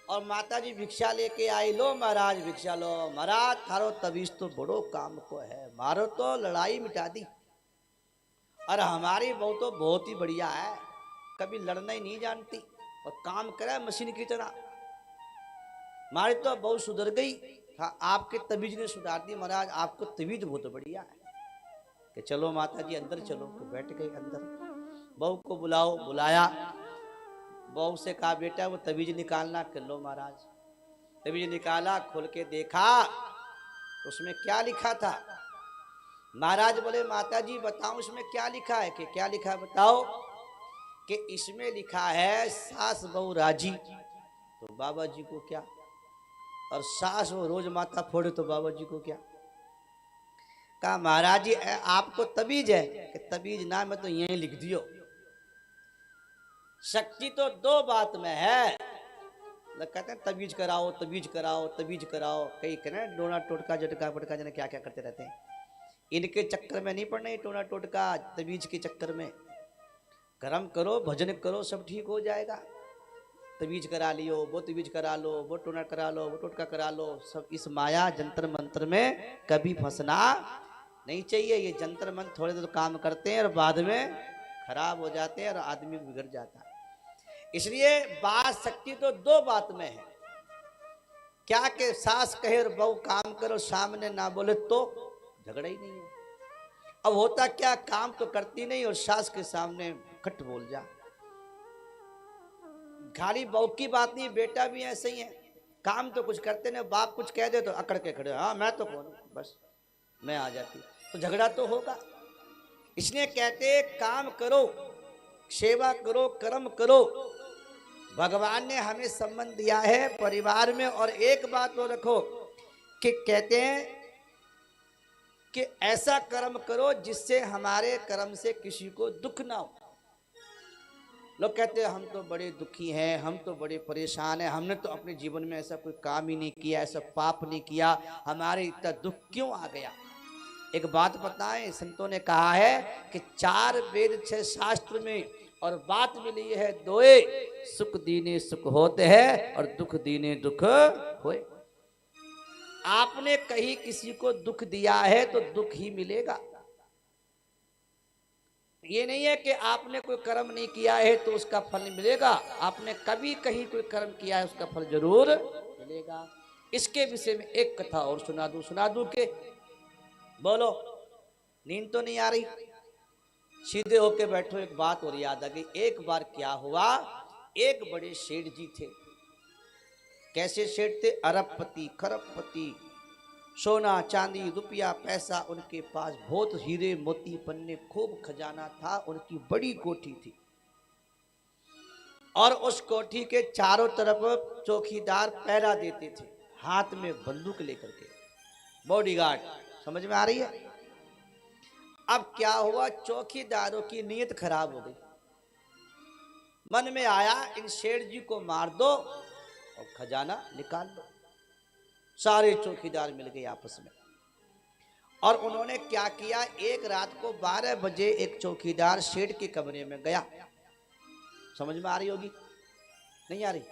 और माता जी भिक्षा लेके आई, लो महाराज भिक्षा लो। महाराज थारो तबीज तो बड़ो काम को है, मारो तो लड़ाई मिटा दी। और हमारी बहू तो बहुत ही बढ़िया है, कभी लड़ना ही नहीं जानती और काम करे मशीन की तरह। हमारी तो बहू सुधर गई। हाँ, आपके तबीज ने सुधार दी महाराज, आपको तबीज बहुत बढ़िया है। कि चलो माता जी अंदर चलो। तो बैठ गई अंदर। बहू को बुलाओ, बुलाया। बहू से कहा बेटा वो तबीज निकालना। कर लो महाराज। तबीज निकाला, खोल के देखा उसमें क्या लिखा था। महाराज बोले माता जी बताओ इसमें क्या लिखा है। कि क्या लिखा है बताओ। कि इसमें लिखा है सास बहू राजी। तो बाबा जी को क्या। और सास वो रोज माथा फोड़े तो बाबा जी को क्या। कहा महाराज जी आपको तबीज है। कि तबीज ना मैं तो यही लिख दियो। शक्ति तो दो बात में है। कहते हैं तबीज कराओ तबीज कराओ तबीज कराओ। कई कहना डोना टोटका झटका फटका जने क्या क्या करते रहते हैं। इनके चक्कर में नहीं पड़ना, टोना टोटका तबीज के चक्कर में। कर्म करो, भजन करो, सब ठीक हो जाएगा। तबीज करा लियो, वो तबीज करा लो, वो टोना करा लो, वो टोटका करा लो। सब इस माया जंतर मंत्र में कभी फंसना नहीं चाहिए। ये जंतर मंत्र थोड़े देर काम करते हैं और बाद में खराब हो जाते हैं और आदमी बिगड़ जाता है। इसलिए बात शक्ति तो दो बात में है। क्या के सास कहे और बहू काम करो, सामने ना बोले तो झगड़ा ही नहीं है। अब होता क्या, काम तो करती नहीं और सास के सामने खट बोल जा। खाली बहू की बात नहीं, बेटा भी ऐसे ही है। काम तो कुछ करते नहीं, बाप कुछ कह दे तो अकड़ के खड़े, हाँ मैं तो कौन, बस मैं आ जाती। तो झगड़ा तो होगा। इसलिए कहते काम करो, सेवा करो, कर्म करो। भगवान ने हमें संबंध दिया है परिवार में। और एक बात तो रखो कि कहते हैं कि ऐसा कर्म करो जिससे हमारे कर्म से किसी को दुख ना हो। लोग कहते हैं हम तो बड़े दुखी हैं, हम तो बड़े परेशान हैं, हमने तो अपने जीवन में ऐसा कोई काम ही नहीं किया, ऐसा पाप नहीं किया, हमारे इतना दुख क्यों आ गया। एक बात बताएं, संतों ने कहा है कि 4 वेद 6 शास्त्र में और बात मिली है दोए। सुख दीने सुख होते हैं और दुख दीने दुख होए। आपने कहीं किसी को दुख दिया है तो दुख ही मिलेगा। ये नहीं है कि आपने कोई कर्म नहीं किया है तो उसका फल नहीं मिलेगा। आपने कभी कहीं कोई कर्म किया है उसका फल जरूर मिलेगा। इसके विषय में एक कथा और सुना दूं के बोलो। नींद तो नहीं आ रही, सीधे होके बैठो। एक बात और याद आ गई। एक बार क्या हुआ, एक बड़े सेठ जी थे। कैसे सेठ थे, अरबपति खरबपति, सोना चांदी रुपया पैसा उनके पास बहुत, हीरे मोती पन्ने खूब खजाना था। उनकी बड़ी कोठी थी और उस कोठी के चारों तरफ चौकीदार पहरा देते थे, हाथ में बंदूक लेकर के, बॉडीगार्ड। समझ में आ रही है। अब क्या हुआ, चौकीदारों की नीयत खराब हो गई। मन में आया इन सेठ जी को मार दो और खजाना निकाल लो। सारे चौकीदार मिल गए आपस में और उन्होंने क्या किया, एक रात को 12 बजे एक चौकीदार सेठ के कमरे में गया। समझ में आ रही होगी, नहीं आ रही।